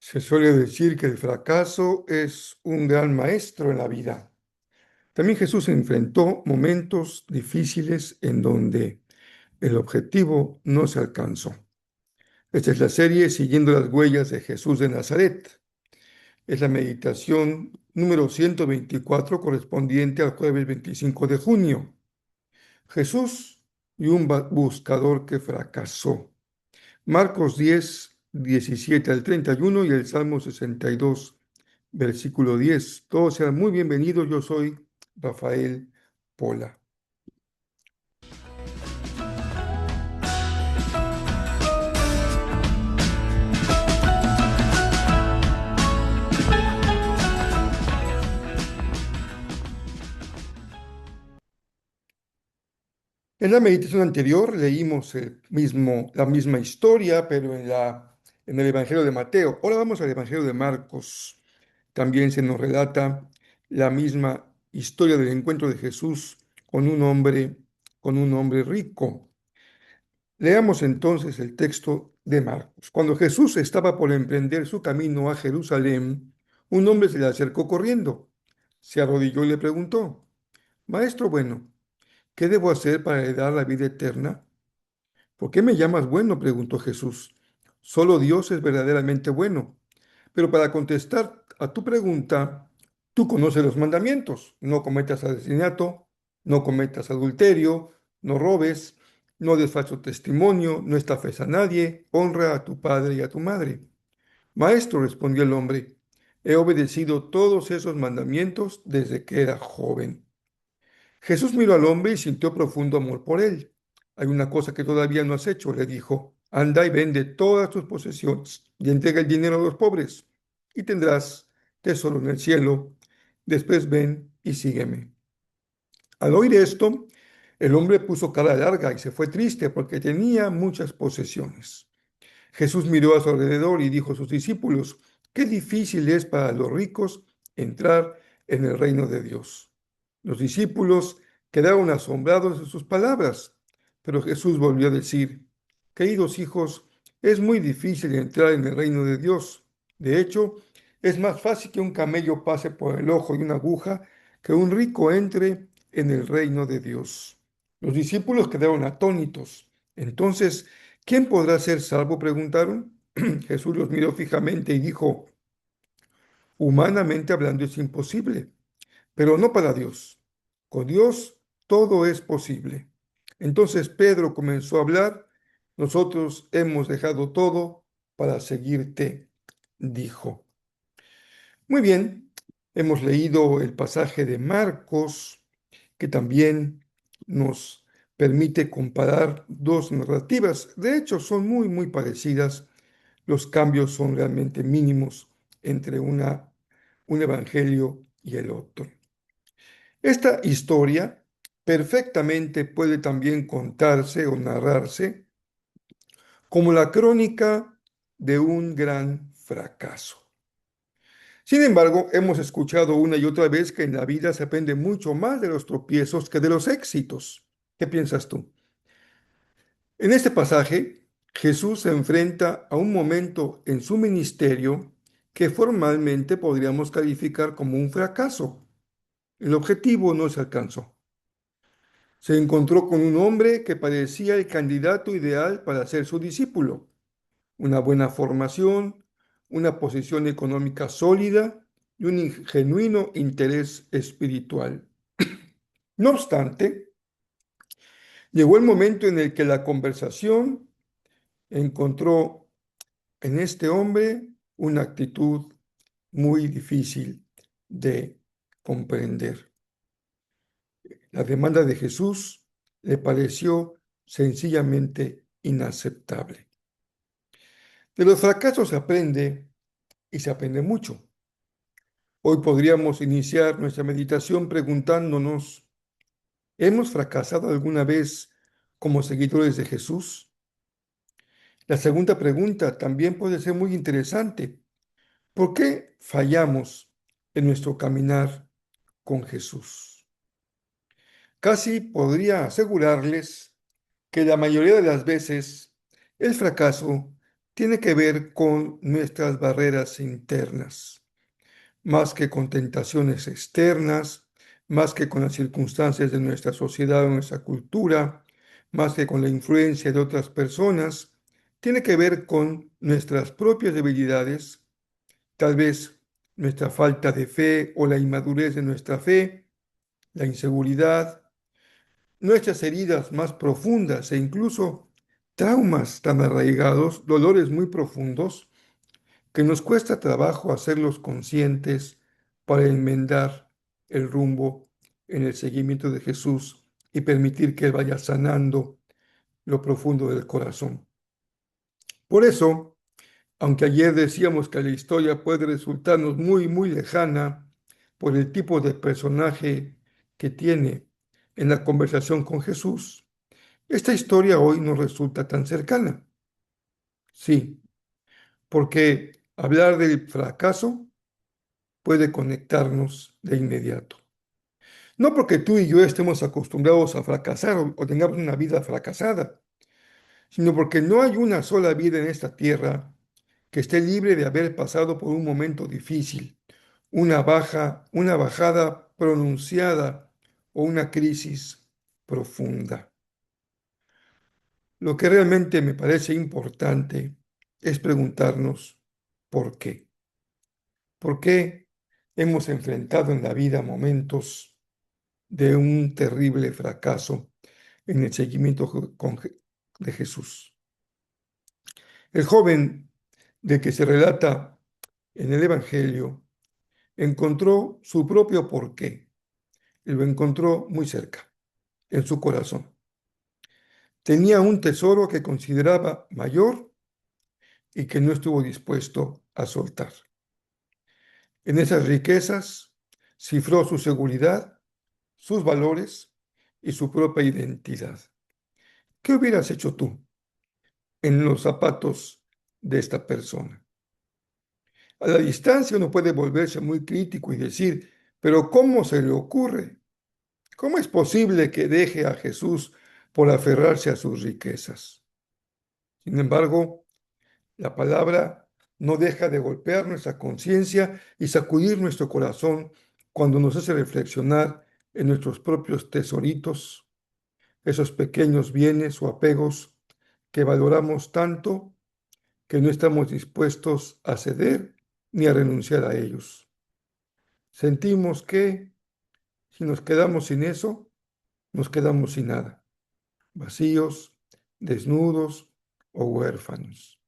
Se suele decir que el fracaso es un gran maestro en la vida. También Jesús enfrentó momentos difíciles en donde el objetivo no se alcanzó. Esta es la serie Siguiendo las huellas de Jesús de Nazaret. Es la meditación número 124 correspondiente al jueves 25 de junio. Jesús y un buscador que fracasó. Marcos 10, 17 al 31 y el Salmo 62, versículo 10. Todos sean muy bienvenidos. Yo soy Rafael Pola. En la meditación anterior leímos la misma historia, pero en el Evangelio de Mateo. Ahora vamos al Evangelio de Marcos. También se nos relata la misma historia del encuentro de Jesús con un hombre rico. Leamos entonces el texto de Marcos. Cuando Jesús estaba por emprender su camino a Jerusalén, un hombre se le acercó corriendo, se arrodilló y le preguntó: Maestro bueno, ¿qué debo hacer para heredar la vida eterna? ¿Por qué me llamas bueno?, preguntó Jesús. Solo Dios es verdaderamente bueno. Pero para contestar a tu pregunta, tú conoces los mandamientos. No cometas asesinato, no cometas adulterio, no robes, no des falso testimonio, no estafes a nadie, honra a tu padre y a tu madre. Maestro, respondió el hombre, he obedecido todos esos mandamientos desde que era joven. Jesús miró al hombre y sintió profundo amor por él. Hay una cosa que todavía no has hecho, le dijo. Anda y vende todas tus posesiones y entrega el dinero a los pobres y tendrás tesoro en el cielo. Después ven y sígueme. Al oír esto, el hombre puso cara larga y se fue triste porque tenía muchas posesiones. Jesús miró a su alrededor y dijo a sus discípulos: qué difícil es para los ricos entrar en el reino de Dios. Los discípulos quedaron asombrados de sus palabras, pero Jesús volvió a decir: queridos hijos, es muy difícil entrar en el reino de Dios. De hecho, es más fácil que un camello pase por el ojo de una aguja que un rico entre en el reino de Dios. Los discípulos quedaron atónitos. Entonces, ¿quién podrá ser salvo?, preguntaron. Jesús los miró fijamente y dijo: humanamente hablando es imposible, pero no para Dios. Con Dios todo es posible. Entonces Pedro comenzó a hablar: nosotros hemos dejado todo para seguirte, dijo. Muy bien, hemos leído el pasaje de Marcos, que también nos permite comparar dos narrativas. De hecho, son muy parecidas. Los cambios son realmente mínimos entre un evangelio y el otro. Esta historia perfectamente puede también contarse o narrarse como la crónica de un gran fracaso. Sin embargo, hemos escuchado una y otra vez que en la vida se aprende mucho más de los tropiezos que de los éxitos. ¿Qué piensas tú? En este pasaje, Jesús se enfrenta a un momento en su ministerio que formalmente podríamos calificar como un fracaso. El objetivo no se alcanzó. Se encontró con un hombre que parecía el candidato ideal para ser su discípulo: una buena formación, una posición económica sólida y un genuino interés espiritual. No obstante, llegó el momento en el que la conversación encontró en este hombre una actitud muy difícil de comprender. La demanda de Jesús le pareció sencillamente inaceptable. De los fracasos se aprende, y se aprende mucho. Hoy podríamos iniciar nuestra meditación preguntándonos: ¿hemos fracasado alguna vez como seguidores de Jesús? La segunda pregunta también puede ser muy interesante. ¿Por qué fallamos en nuestro caminar con Jesús? Casi podría asegurarles que la mayoría de las veces el fracaso tiene que ver con nuestras barreras internas, más que con tentaciones externas, más que con las circunstancias de nuestra sociedad o nuestra cultura, más que con la influencia de otras personas, tiene que ver con nuestras propias debilidades, tal vez nuestra falta de fe o la inmadurez de nuestra fe, la inseguridad, nuestras heridas más profundas e incluso traumas tan arraigados, dolores muy profundos, que nos cuesta trabajo hacerlos conscientes para enmendar el rumbo en el seguimiento de Jesús y permitir que Él vaya sanando lo profundo del corazón. Por eso, aunque ayer decíamos que la historia puede resultarnos muy, muy lejana por el tipo de personaje que tiene en la conversación con Jesús, esta historia hoy nos resulta tan cercana. Sí, porque hablar del fracaso puede conectarnos de inmediato. No porque tú y yo estemos acostumbrados a fracasar o tengamos una vida fracasada, sino porque no hay una sola vida en esta tierra que esté libre de haber pasado por un momento difícil, una bajada pronunciada o una crisis profunda. Lo que realmente me parece importante es preguntarnos por qué. ¿Por qué hemos enfrentado en la vida momentos de un terrible fracaso en el seguimiento de Jesús? El joven de que se relata en el Evangelio encontró su propio porqué y lo encontró muy cerca, en su corazón. Tenía un tesoro que consideraba mayor y que no estuvo dispuesto a soltar. En esas riquezas cifró su seguridad, sus valores y su propia identidad. ¿Qué hubieras hecho tú en los zapatos de esta persona? A la distancia uno puede volverse muy crítico y decir, pero ¿cómo se le ocurre? ¿Cómo es posible que deje a Jesús por aferrarse a sus riquezas? Sin embargo, la palabra no deja de golpear nuestra conciencia y sacudir nuestro corazón cuando nos hace reflexionar en nuestros propios tesoritos, esos pequeños bienes o apegos que valoramos tanto que no estamos dispuestos a ceder ni a renunciar a ellos. Sentimos que si nos quedamos sin eso, nos quedamos sin nada, vacíos, desnudos o huérfanos.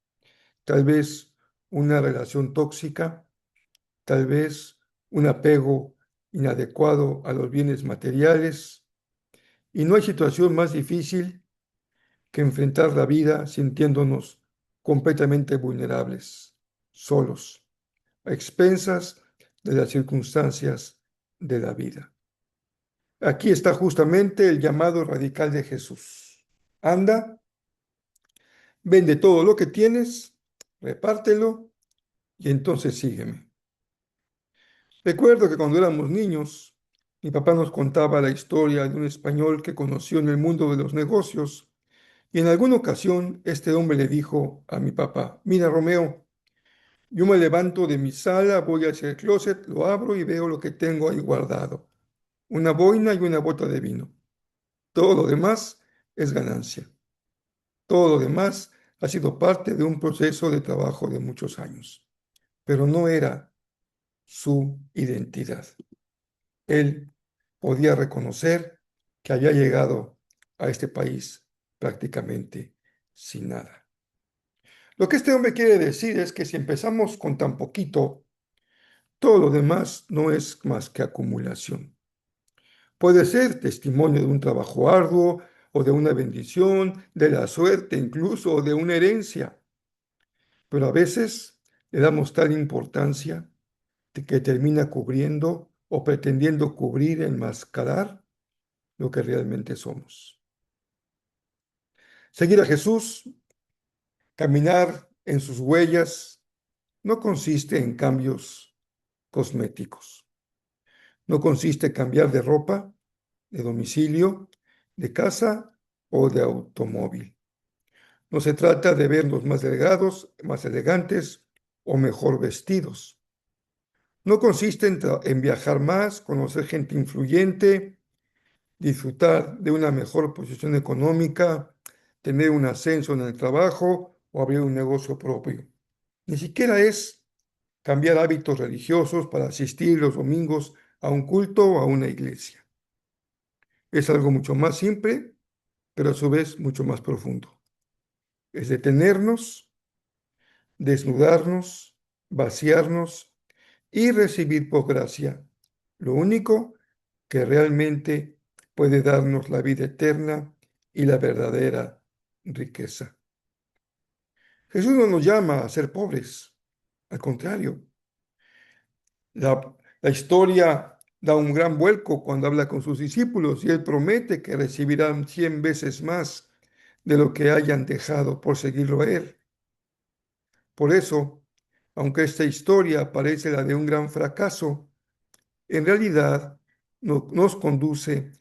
Tal vez una relación tóxica, tal vez un apego inadecuado a los bienes materiales, y no hay situación más difícil que enfrentar la vida sintiéndonos completamente vulnerables, solos, a expensas de las circunstancias de la vida. Aquí está justamente el llamado radical de Jesús. Anda, vende todo lo que tienes, repártelo y entonces sígueme. Recuerdo que cuando éramos niños, mi papá nos contaba la historia de un español que conoció en el mundo de los negocios y en alguna ocasión este hombre le dijo a mi papá, mira Romeo, yo me levanto de mi sala, voy hacia el closet, lo abro y veo lo que tengo ahí guardado, una boina y una bota de vino. Todo lo demás es ganancia. Todo lo demás ha sido parte de un proceso de trabajo de muchos años, pero no era su identidad. Él podía reconocer que había llegado a este país prácticamente sin nada. Lo que este hombre quiere decir es que si empezamos con tan poquito, todo lo demás no es más que acumulación. Puede ser testimonio de un trabajo arduo o de una bendición, de la suerte incluso, o de una herencia, pero a veces le damos tal importancia que termina cubriendo o pretendiendo cubrir, enmascarar lo que realmente somos. Seguir a Jesús, caminar en sus huellas, no consiste en cambios cosméticos. No consiste en cambiar de ropa, de domicilio, de casa o de automóvil. No se trata de vernos más delgados, más elegantes o mejor vestidos. No consiste en viajar más, conocer gente influyente, disfrutar de una mejor posición económica, tener un ascenso en el trabajo o abrir un negocio propio. Ni siquiera es cambiar hábitos religiosos para asistir los domingos a un culto o a una iglesia. Es algo mucho más simple, pero a su vez mucho más profundo. Es detenernos, desnudarnos, vaciarnos y recibir por gracia lo único que realmente puede darnos la vida eterna y la verdadera riqueza. Jesús no nos llama a ser pobres, al contrario, la historia da un gran vuelco cuando habla con sus discípulos y él promete que recibirán 100 veces más de lo que hayan dejado por seguirlo a él. Por eso, aunque esta historia parece la de un gran fracaso, en realidad nos conduce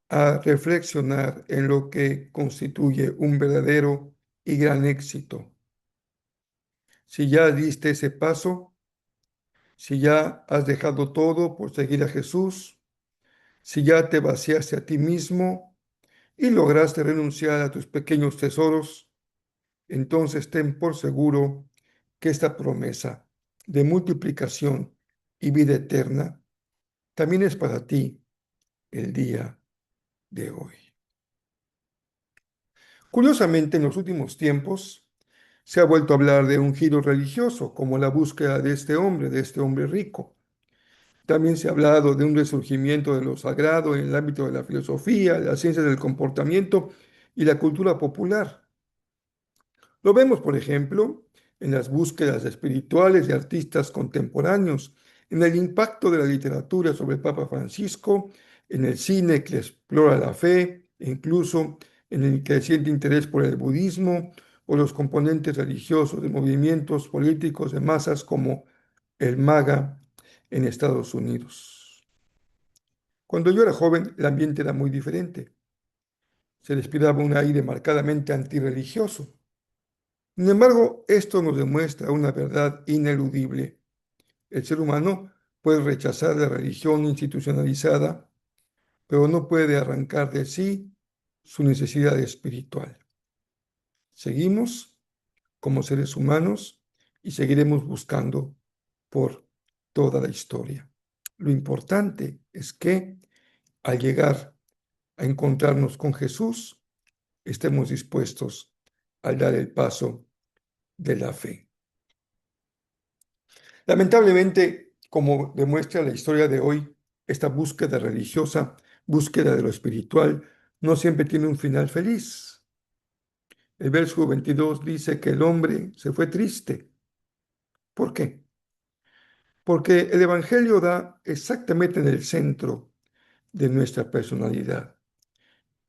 a reflexionar en lo que constituye un verdadero y gran éxito. Si ya diste ese paso, si ya has dejado todo por seguir a Jesús, si ya te vaciaste a ti mismo y lograste renunciar a tus pequeños tesoros, entonces ten por seguro que esta promesa de multiplicación y vida eterna también es para ti el día de hoy. Curiosamente, en los últimos tiempos se ha vuelto a hablar de un giro religioso, como la búsqueda de este hombre rico. También se ha hablado de un resurgimiento de lo sagrado en el ámbito de la filosofía, las ciencias del comportamiento y la cultura popular. Lo vemos, por ejemplo, en las búsquedas espirituales de artistas contemporáneos, en el impacto de la literatura sobre el Papa Francisco, en el cine que explora la fe, e incluso en el creciente interés por el budismo o los componentes religiosos de movimientos políticos de masas como el MAGA en Estados Unidos. Cuando yo era joven, el ambiente era muy diferente. Se respiraba un aire marcadamente antirreligioso. Sin embargo, esto nos demuestra una verdad ineludible. El ser humano puede rechazar la religión institucionalizada, pero no puede arrancar de sí su necesidad espiritual. Seguimos como seres humanos y seguiremos buscando por toda la historia. Lo importante es que al llegar a encontrarnos con Jesús, estemos dispuestos a dar el paso de la fe. Lamentablemente, como demuestra la historia de hoy, esta búsqueda religiosa, búsqueda de lo espiritual, no siempre tiene un final feliz. El verso 22 dice que el hombre se fue triste. ¿Por qué? Porque el Evangelio da exactamente en el centro de nuestra personalidad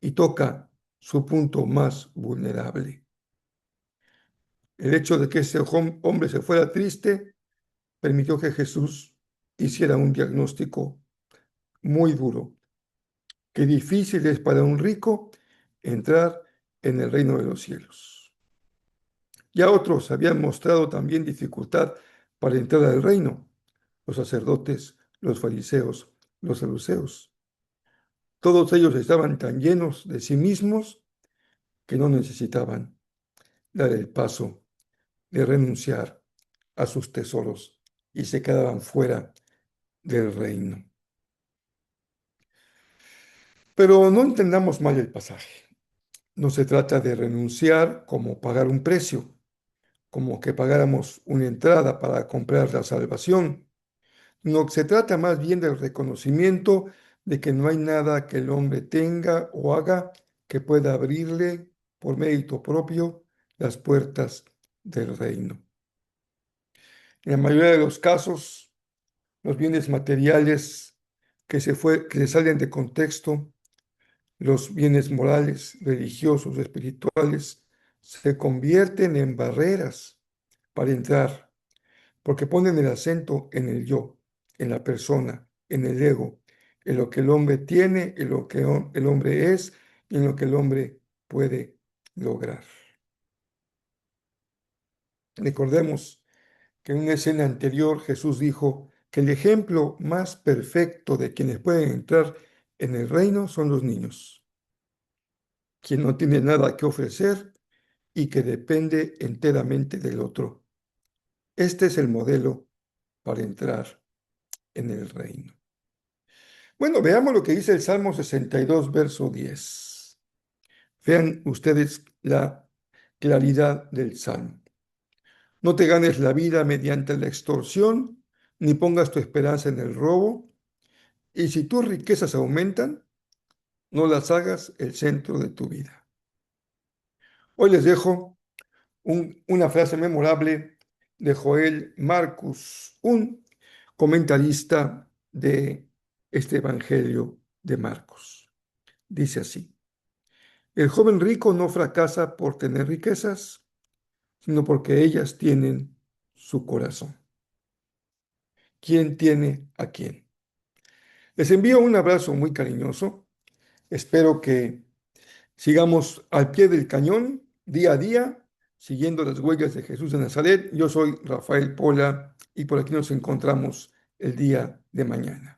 y toca su punto más vulnerable. El hecho de que ese hombre se fuera triste permitió que Jesús hiciera un diagnóstico muy duro. Qué difícil es para un rico entrar en el reino de los cielos. Ya otros habían mostrado también dificultad para entrar al reino, los sacerdotes, los fariseos, los saduceos. Todos ellos estaban tan llenos de sí mismos que no necesitaban dar el paso de renunciar a sus tesoros y se quedaban fuera del reino. Pero no entendamos mal el pasaje. No se trata de renunciar como pagar un precio, como que pagáramos una entrada para comprar la salvación. No, se trata más bien del reconocimiento de que no hay nada que el hombre tenga o haga que pueda abrirle por mérito propio las puertas del reino. En la mayoría de los casos, los bienes materiales que se salen de contexto, los bienes morales, religiosos, espirituales, se convierten en barreras para entrar, porque ponen el acento en el yo, en la persona, en el ego, en lo que el hombre tiene, en lo que el hombre es y en lo que el hombre puede lograr. Recordemos que en una escena anterior Jesús dijo que el ejemplo más perfecto de quienes pueden entrar en el reino son los niños, quien no tiene nada que ofrecer y que depende enteramente del otro. Este es el modelo para entrar en el reino. Bueno, veamos lo que dice el Salmo 62, verso 10. Vean ustedes la claridad del Salmo. No te ganes la vida mediante la extorsión, ni pongas tu esperanza en el robo, y si tus riquezas aumentan, no las hagas el centro de tu vida. Hoy les dejo una frase memorable de Joel Marcus, un comentarista de este Evangelio de Marcos. Dice así: el joven rico no fracasa por tener riquezas, sino porque ellas tienen su corazón. ¿Quién tiene a quién? Les envío un abrazo muy cariñoso. Espero que sigamos al pie del cañón día a día, siguiendo las huellas de Jesús de Nazaret. Yo soy Rafael Pola y por aquí nos encontramos el día de mañana.